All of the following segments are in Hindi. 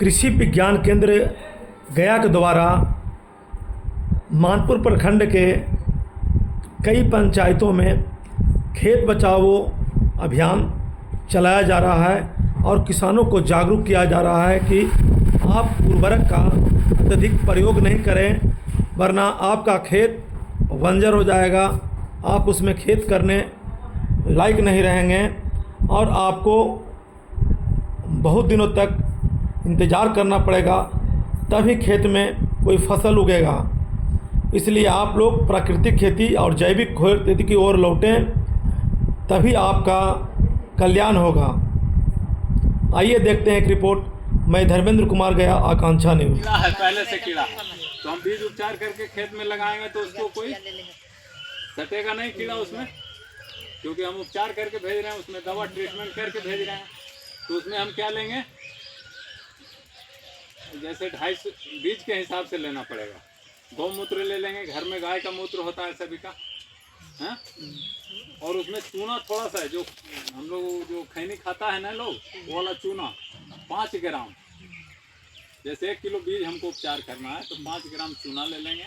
कृषि विज्ञान केंद्र गया के द्वारा मानपुर प्रखंड के कई पंचायतों में खेत बचाओ अभियान चलाया जा रहा है और किसानों को जागरूक किया जा रहा है कि आप उर्वरक का अत्यधिक प्रयोग नहीं करें, वरना आपका खेत बंजर हो जाएगा, आप उसमें खेत करने लायक नहीं रहेंगे और आपको बहुत दिनों तक इंतज़ार करना पड़ेगा, तभी खेत में कोई फसल उगेगा। इसलिए आप लोग प्राकृतिक खेती और जैविक खेती की ओर लौटें, तभी आपका कल्याण होगा। आइए देखते हैं एक रिपोर्ट। मैं धर्मेंद्र कुमार गया, आकांक्षा न्यूज़। कीड़ा है पहले से कीड़ा, तो हम बीज उपचार करके खेत में लगाएंगे तो उसको कोई सटेगा नहीं कीड़ा उसमें, क्योंकि हम उपचार करके भेज रहे हैं, उसमें दवा ट्रीटमेंट करके भेज रहे हैं। तो उसमें हम क्या लेंगे, जैसे 250 बीज के हिसाब से लेना पड़ेगा। गौमूत्र ले लेंगे, घर में गाय का मूत्र होता है सभी का, है? और उसमें चूना थोड़ा सा है, जो हम लोग जो खैनी खाता है ना लोग, वो वाला चूना 5 ग्राम। जैसे 1 किलो बीज हमको उपचार करना है तो 5 ग्राम चूना ले लेंगे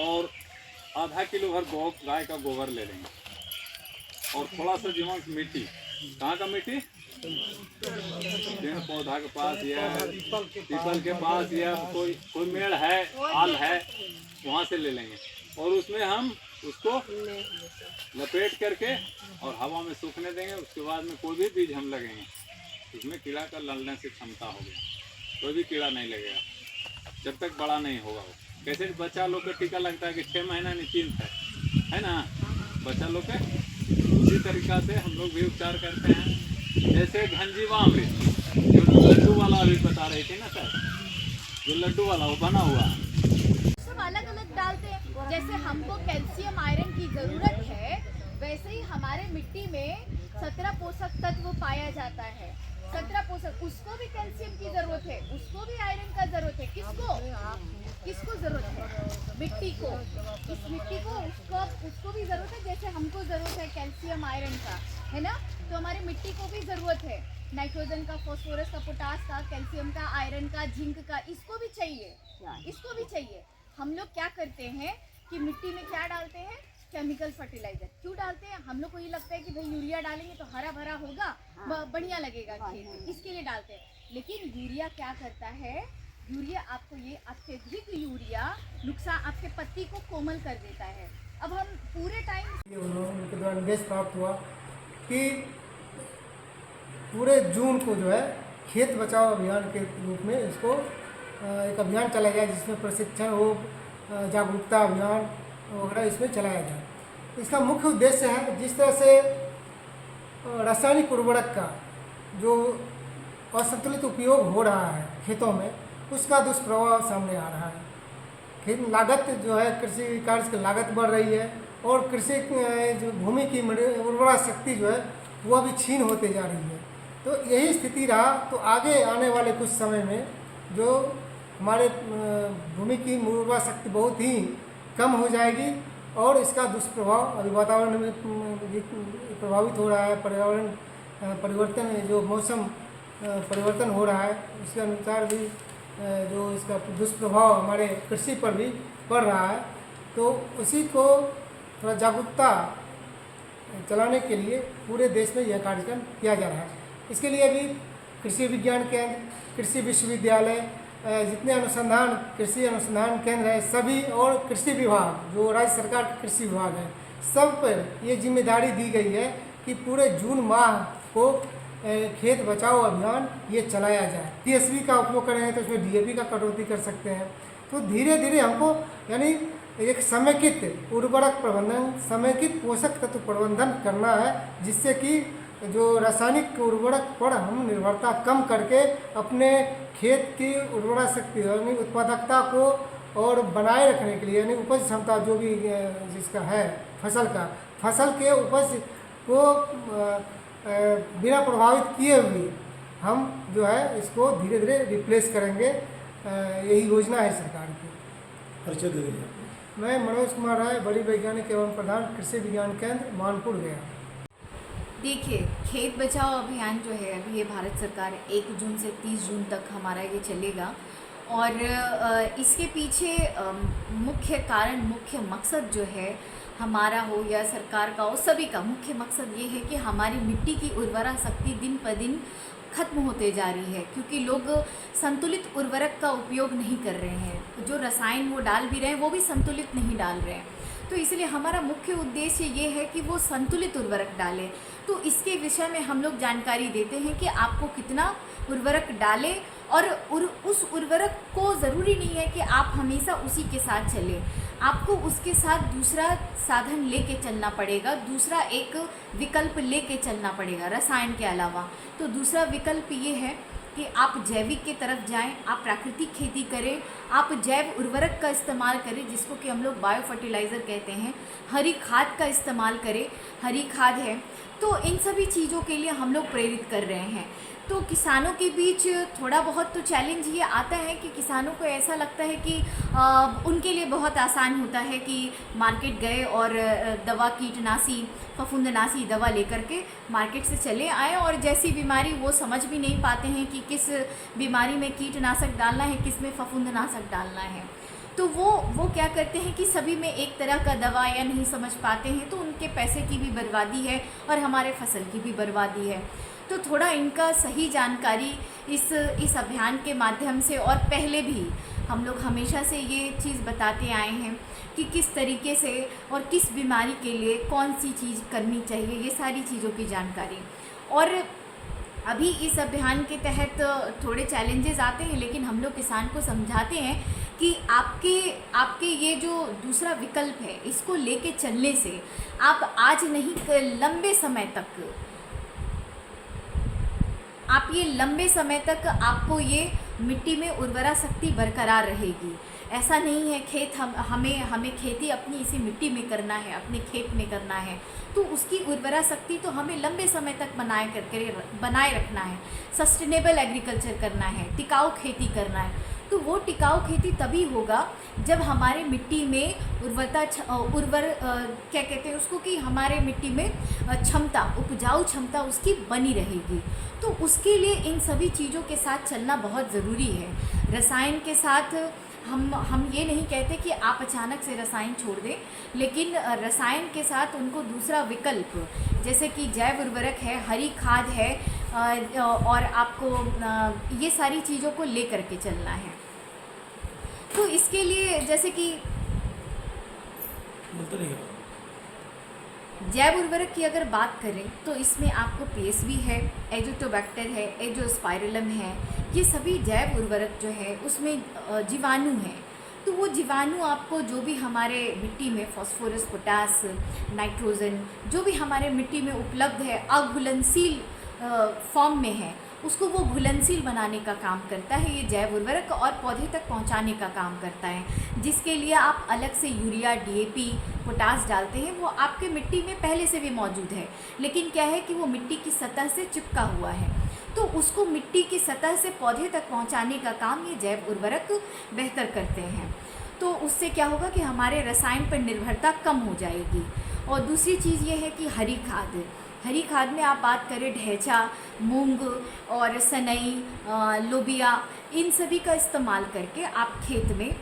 और आधा किलो भर गाय का गोबर ले लेंगे और थोड़ा सा जीवांश मिट्टी। कहाँ का मिट्टी? पेड़ पौधा के पास या पीपल के पास या कोई मेड़ है, आल है, वहाँ से ले लेंगे और उसमें हम उसको लपेट करके और हवा में सूखने देंगे। उसके बाद में कोई भी बीज हम लगेंगे, उसमें कीड़ा का लड़ने से क्षमता होगी, कोई भी कीड़ा नहीं लगेगा जब तक बड़ा नहीं होगा वो। कैसे बच्चा लोग का टीका लगता है कि 6 महीना निश्चिंत है ना बच्चा लोग के, उसी तरीका से हम लोग भी उपचार करते हैं। जैसे घनजीवामृत जो लड्डू वाला अभी बता रही थी ना सर, जो लड्डू वाला वो बना हुआ सब अलग अलग डालते हैं। जैसे हमको कैल्शियम आयरन की जरूरत है, वैसे ही हमारे मिट्टी में 17 पोषक तत्व पाया जाता है। 17 पोषक, उसको भी कैल्शियम की जरूरत है, उसको भी आयरन का जरूरत है। किसको जरूरत है? मिट्टी को। इस मिट्टी को उसको भी जरूरत है, जैसे हमको जरूरत है कैल्शियम आयरन का, है ना? तो हमारी मिट्टी को भी जरूरत है नाइट्रोजन का, फास्फोरस का, पोटास का, कैल्शियम का, आयरन का, जिंक का, इसको भी चाहिए। हम लोग क्या करते हैं कि मिट्टी में क्या डालते हैं? Chemical fertiliser. क्यों डालते हैं? हम लोग को ये लगता है कि भाई यूरिया डालेंगे तो हरा भरा होगा, बढ़िया लगेगा खेत, इसके लिए डालते हैं। लेकिन यूरिया क्या करता है? यूरिया आपको ये अत्यधिक यूरिया नुकसान, आपके पत्ती को कोमल कर देता है। अब हम पूरे टाइम उनके द्वारा निर्देश प्राप्त हुआ कि पूरे जून को जो है खेत बचाओ अभियान के रूप में इसको एक अभियान चलाया जाए, जिसमें प्रशिक्षण हो, जागरूकता अभियान वगैरह इसमें चलाया जाए। इसका मुख्य उद्देश्य है, जिस तरह से रासायनिक उर्वरक का जो असंतुलित उपयोग हो रहा है खेतों में, उसका दुष्प्रभाव सामने आ रहा है। खेत लागत जो है, कृषि कार्य की लागत बढ़ रही है और कृषि जो भूमि की उर्वरा शक्ति जो है वह भी क्षीण होते जा रही है। तो यही स्थिति रहा तो आगे आने वाले कुछ समय में जो हमारे भूमि की उर्वरा शक्ति बहुत ही कम हो जाएगी और इसका दुष्प्रभाव अभी वातावरण में प्रभावित हो रहा है। पर्यावरण परिवर्तन, जो मौसम परिवर्तन हो रहा है, उसके अनुसार भी जो इसका दुष्प्रभाव हमारे कृषि पर भी पड़ रहा है। तो उसी को थोड़ा जागरूकता चलाने के लिए पूरे देश में यह कार्यक्रम किया जा रहा है। इसके लिए अभी कृषि विज्ञान केंद्र, कृषि विश्वविद्यालय, जितने कृषि अनुसंधान केंद्र है सभी, और कृषि विभाग जो राज्य सरकार का कृषि विभाग है, सब पर ये जिम्मेदारी दी गई है कि पूरे जून माह को खेत बचाओ अभियान ये चलाया जाए। टीएसपी का उपयोग करेंगे तो उसमें डीएपी का कटौती कर सकते हैं। तो धीरे धीरे हमको यानी एक समेकित उर्वरक प्रबंधन, समेकित पोषक तत्व प्रबंधन करना है, जिससे कि जो रासायनिक उर्वरक पर हम निर्भरता कम करके अपने खेत की उर्वरा शक्ति यानी उत्पादकता को और बनाए रखने के लिए, यानी उपज क्षमता जो भी जिसका है फसल के उपज को बिना प्रभावित किए हुए हम जो है इसको धीरे धीरे रिप्लेस करेंगे। यही योजना है सरकार की। परिचय दे दीजिए। मैं मनोज कुमार राय, बड़ी वैज्ञानिक एवं प्रधान, कृषि विज्ञान केंद्र, मानपुर गया। देखिए, खेत बचाओ अभियान जो है अभी ये भारत सरकार 1 जून से 30 जून तक हमारा ये चलेगा। और इसके पीछे मुख्य कारण, मुख्य मकसद जो है हमारा हो या सरकार का हो, सभी का मुख्य मकसद ये है कि हमारी मिट्टी की उर्वरा शक्ति दिन पर दिन खत्म होते जा रही है, क्योंकि लोग संतुलित उर्वरक का उपयोग नहीं कर रहे हैं। जो रसायन वो डाल भी रहे हैं वो भी संतुलित नहीं डाल रहे हैं। तो इसलिए हमारा मुख्य उद्देश्य ये है कि वो संतुलित उर्वरक डालें। तो इसके विषय में हम लोग जानकारी देते हैं कि आपको कितना उर्वरक डालें, और उस उर्वरक को ज़रूरी नहीं है कि आप हमेशा उसी के साथ चलें। आपको उसके साथ दूसरा साधन लेके चलना पड़ेगा, दूसरा एक विकल्प लेके चलना पड़ेगा रसायन के अलावा। तो दूसरा विकल्प ये है कि आप जैविक की तरफ जाएं, आप प्राकृतिक खेती करें, आप जैव उर्वरक का इस्तेमाल करें, जिसको कि हम लोग बायो फर्टिलाइज़र कहते हैं, हरी खाद का इस्तेमाल करें, हरी खाद है। तो इन सभी चीज़ों के लिए हम लोग प्रेरित कर रहे हैं। तो किसानों के बीच थोड़ा बहुत तो चैलेंज ये आता है कि किसानों को ऐसा लगता है कि उनके लिए बहुत आसान होता है कि मार्केट गए और दवा, कीटनाशी, फफूंदनाशी दवा लेकर के मार्केट से चले आए, और जैसी बीमारी वो समझ भी नहीं पाते हैं कि किस बीमारी में कीटनाशक डालना है, किस में फफूंदनाशक डालना है। तो वो क्या करते हैं कि सभी में एक तरह का दवा या नहीं समझ पाते हैं, तो उनके पैसे की भी बर्बादी है और हमारे फसल की भी बर्बादी है। तो थोड़ा इनका सही जानकारी इस अभियान के माध्यम से, और पहले भी हम लोग हमेशा से ये चीज़ बताते आए हैं कि किस तरीके से और किस बीमारी के लिए कौन सी चीज़ करनी चाहिए, ये सारी चीज़ों की जानकारी। और अभी इस अभियान के तहत थोड़े चैलेंजेस आते हैं, लेकिन हम लोग किसान को समझाते हैं कि आपके ये जो दूसरा विकल्प है, इसको लेके चलने से आप आज नहीं, लंबे समय तक आपको ये मिट्टी में उर्वरा शक्ति बरकरार रहेगी। ऐसा नहीं है खेत हमें खेती अपनी इसी मिट्टी में करना है, अपने खेत में करना है, तो उसकी उर्वरा शक्ति तो हमें लंबे समय तक बनाए रखना है। सस्टेनेबल एग्रीकल्चर करना है, टिकाऊ खेती करना है। तो वो टिकाऊ खेती तभी होगा जब हमारे मिट्टी में क्या कहते हैं उसको, कि हमारे मिट्टी में उपजाऊ क्षमता उसकी बनी रहेगी। तो उसके लिए इन सभी चीज़ों के साथ चलना बहुत ज़रूरी है। रसायन के साथ हम ये नहीं कहते कि आप अचानक से रसायन छोड़ दें, लेकिन रसायन के साथ उनको दूसरा विकल्प, जैसे कि जैव उर्वरक है, हरी खाद है, और आपको ये सारी चीज़ों को लेकर के चलना है। तो इसके लिए जैसे कि जैव उर्वरक की अगर बात करें तो इसमें आपको पीएसवी है, एजोटोबैक्टर है, एजोस्पाइरलम है, ये सभी जैव उर्वरक जो है उसमें जीवाणु हैं। तो वो जीवाणु आपको जो भी हमारे मिट्टी में फास्फोरस, पोटास, नाइट्रोजन जो भी हमारे मिट्टी में उपलब्ध है, अघुलनशील फॉर्म में है, उसको वो घुलनशील बनाने का काम करता है ये जैव उर्वरक, और पौधे तक पहुंचाने का काम करता है। जिसके लिए आप अलग से यूरिया, डीएपी, पोटास डालते हैं, वो आपके मिट्टी में पहले से भी मौजूद है, लेकिन क्या है कि वो मिट्टी की सतह से चिपका हुआ है। तो उसको मिट्टी की सतह से पौधे तक पहुंचाने का काम ये जैव उर्वरक बेहतर करते हैं। तो उससे क्या होगा कि हमारे रसायन पर निर्भरता कम हो जाएगी। और दूसरी चीज़ ये है कि हरी खाद में आप बात करें ढैंचा, मूंग और सनई, लोबिया, इन सभी का इस्तेमाल करके आप खेत में,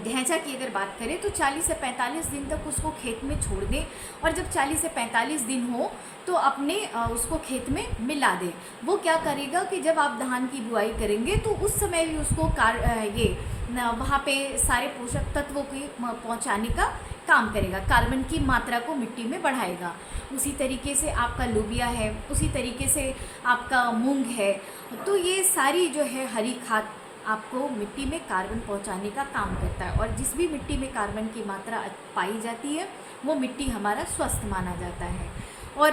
ढैंचा की अगर बात करें तो 40 से 45 दिन तक उसको खेत में छोड़ दें, और जब 40 से 45 दिन हो तो अपने उसको खेत में मिला दें। वो क्या करेगा कि जब आप धान की बुआई करेंगे तो उस समय भी उसको वहाँ पे सारे पोषक तत्वों को पहुँचाने का काम करेगा, कार्बन की मात्रा को मिट्टी में बढ़ाएगा। उसी तरीके से आपका लोबिया है, उसी तरीके से आपका मूंग है। तो ये सारी जो है हरी खाद आपको मिट्टी में कार्बन पहुंचाने का काम करता है, और जिस भी मिट्टी में कार्बन की मात्रा पाई जाती है वो मिट्टी हमारा स्वस्थ माना जाता है। और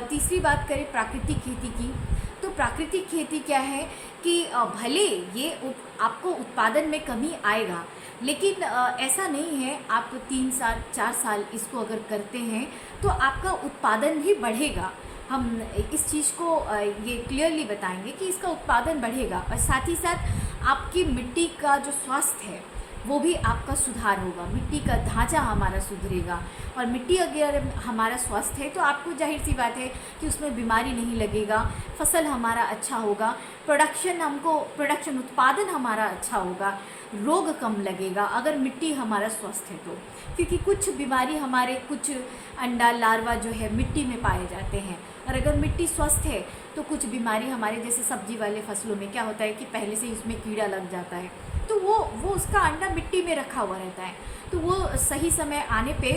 तीसरी बात करें प्राकृतिक खेती की, तो प्राकृतिक खेती क्या है कि भले ये आपको उत्पादन में कमी आएगा, लेकिन ऐसा नहीं है। आप 3 साल 4 साल इसको अगर करते हैं तो आपका उत्पादन भी बढ़ेगा। हम इस चीज़ को ये क्लियरली बताएंगे कि इसका उत्पादन बढ़ेगा, और साथ ही साथ आपकी मिट्टी का जो स्वास्थ्य है वो भी आपका सुधार होगा, मिट्टी का ढांचा हमारा सुधरेगा। और मिट्टी अगर हमारा स्वस्थ है तो आपको जाहिर सी बात है कि उसमें बीमारी नहीं लगेगा, फसल हमारा अच्छा होगा, प्रोडक्शन उत्पादन हमारा अच्छा होगा, रोग कम लगेगा अगर मिट्टी हमारा स्वस्थ है तो। क्योंकि कुछ बीमारी हमारे कुछ अंडा लार्वा जो है मिट्टी में पाए जाते हैं, और अगर मिट्टी स्वस्थ है तो कुछ बीमारी हमारे जैसे सब्जी वाले फसलों में क्या होता है कि पहले से इसमें कीड़ा लग जाता है, तो वो उसका अंडा मिट्टी में रखा हुआ रहता है। तो वो सही समय आने पे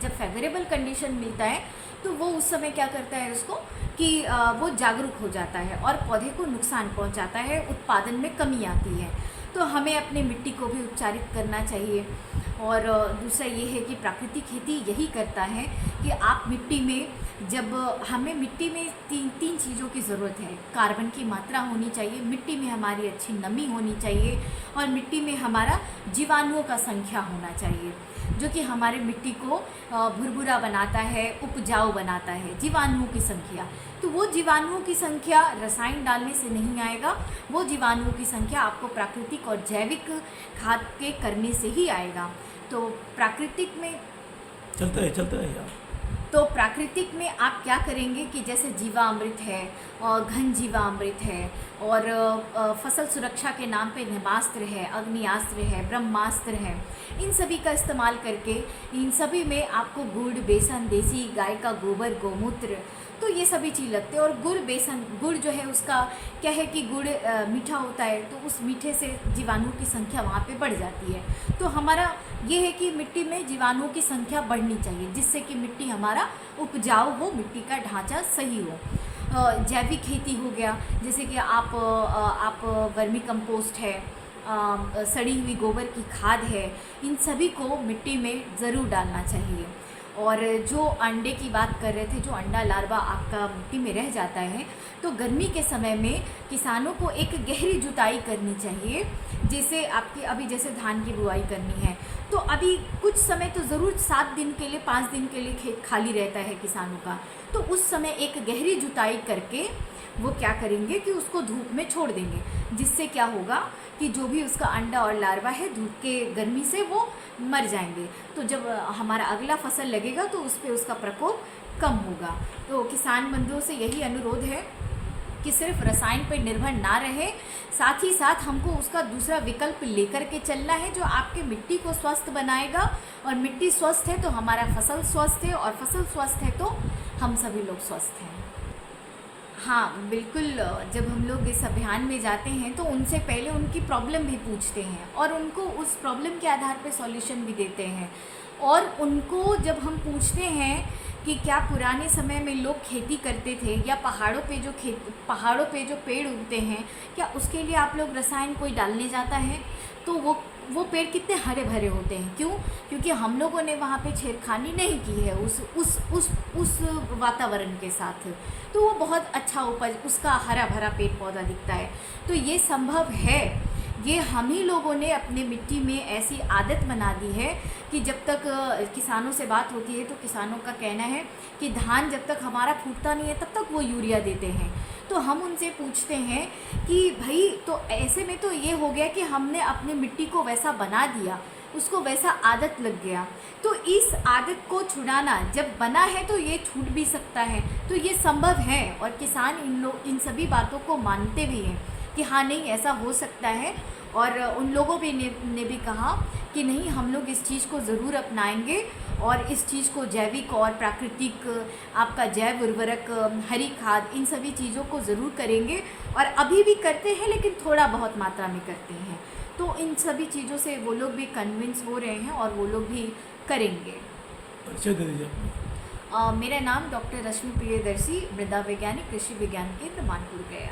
जब फेवरेबल कंडीशन मिलता है तो वो उस समय क्या करता है उसको कि वो जागरूक हो जाता है और पौधे को नुकसान पहुंचाता है, उत्पादन में कमी आती है। तो हमें अपने मिट्टी को भी उपचारित करना चाहिए। और दूसरा ये है कि प्राकृतिक खेती यही करता है कि आप मिट्टी में हमें मिट्टी में तीन चीज़ों की ज़रूरत है। कार्बन की मात्रा होनी चाहिए, मिट्टी में हमारी अच्छी नमी होनी चाहिए, और मिट्टी में हमारा जीवाणुओं का संख्या होना चाहिए, जो कि हमारे मिट्टी को भुरभुरा बनाता है, उपजाऊ बनाता है। जीवाणुओं की संख्या, तो वो जीवाणुओं की संख्या रसायन डालने से नहीं आएगा, वो जीवाणुओं की संख्या आपको प्राकृतिक और जैविक खाद के करने से ही आएगा। तो प्राकृतिक में चलता है यार। तो प्राकृतिक में आप क्या करेंगे कि जैसे जीवामृत है और घन जीवामृत है, और फसल सुरक्षा के नाम पे नभास्त्र है, अग्नियास्त्र है, ब्रह्मास्त्र है, इन सभी का इस्तेमाल करके इन सभी में आपको गुड़, बेसन, देसी गाय का गोबर, गोमूत्र, तो ये सभी चीज़ लगते हैं। और गुड़ जो है उसका क्या है कि गुड़ मीठा होता है, तो उस मीठे से जीवाणुओं की संख्या वहाँ पे बढ़ जाती है। तो हमारा ये है कि मिट्टी में जीवाणुओं की संख्या बढ़नी चाहिए, जिससे कि मिट्टी हमारा उपजाऊ हो, मिट्टी का ढांचा सही हो। जैविक खेती हो गया, जैसे कि आप वर्मी कंपोस्ट है, सड़ी हुई गोबर की खाद है, इन सभी को मिट्टी में ज़रूर डालना चाहिए। और जो अंडे की बात कर रहे थे, जो अंडा लार्वा आपका मिट्टी में रह जाता है, तो गर्मी के समय में किसानों को एक गहरी जुताई करनी चाहिए। जैसे आपकी अभी जैसे धान की बुआई करनी है, तो अभी कुछ समय तो ज़रूर 7 दिन के लिए 5 दिन के लिए खेत खाली रहता है किसानों का, तो उस समय एक गहरी जुताई करके वो क्या करेंगे कि उसको धूप में छोड़ देंगे, जिससे क्या होगा कि जो भी उसका अंडा और लार्वा है धूप के गर्मी से वो मर जाएंगे। तो जब हमारा अगला फसल लगेगा तो उस पर उसका प्रकोप कम होगा। तो किसान बंधुओं से यही अनुरोध है कि सिर्फ रसायन पर निर्भर ना रहे, साथ ही साथ हमको उसका दूसरा विकल्प लेकर के चलना है, जो आपके मिट्टी को स्वस्थ बनाएगा। और मिट्टी स्वस्थ है तो हमारा फसल स्वस्थ है, और फसल स्वस्थ है तो हम सभी लोग स्वस्थ हैं। हाँ बिल्कुल, जब हम लोग इस अभियान में जाते हैं तो उनसे पहले उनकी प्रॉब्लम भी पूछते हैं, और उनको उस प्रॉब्लम के आधार पर सॉल्यूशन भी देते हैं। और उनको जब हम पूछते हैं कि क्या पुराने समय में लोग खेती करते थे, या पहाड़ों पे जो पेड़ उगते हैं, क्या उसके लिए आप लोग रसायन कोई डालने जाता है, तो वो पेड़ कितने हरे भरे होते हैं। क्यों? क्योंकि हम लोगों ने वहाँ पे छेड़खानी नहीं की है उस वातावरण के साथ, तो वो बहुत अच्छा उपज, उसका हरा भरा पेड़ पौधा दिखता है। तो ये संभव है, ये हम ही लोगों ने अपने मिट्टी में ऐसी आदत बना दी है कि जब तक किसानों से बात होती है तो किसानों का कहना है कि धान जब तक हमारा फूटता नहीं है तब तक वो यूरिया देते हैं। तो हम उनसे पूछते हैं कि भाई, तो ऐसे में तो ये हो गया कि हमने अपनी मिट्टी को वैसा बना दिया, उसको वैसा आदत लग गया, तो इस आदत को छुड़ाना जब बना है तो ये छूट भी सकता है, तो ये संभव है। और किसान इन सभी बातों को मानते भी हैं कि हाँ नहीं ऐसा हो सकता है। और उन लोगों ने भी कहा कि नहीं, हम लोग इस चीज़ को ज़रूर अपनाएंगे, और इस चीज़ को जैविक और प्राकृतिक आपका जैव उर्वरक, हरी खाद, इन सभी चीज़ों को ज़रूर करेंगे। और अभी भी करते हैं, लेकिन थोड़ा बहुत मात्रा में करते हैं। तो इन सभी चीज़ों से वो लोग भी कन्विंस हो रहे हैं, और वो लोग भी करेंगे। परिचय दे दीजिए अपना। मेरा नाम डॉक्टर रश्मि प्रियदर्शी, मृदा वैज्ञानिक, कृषि विज्ञान केंद्र, मानपुर गया।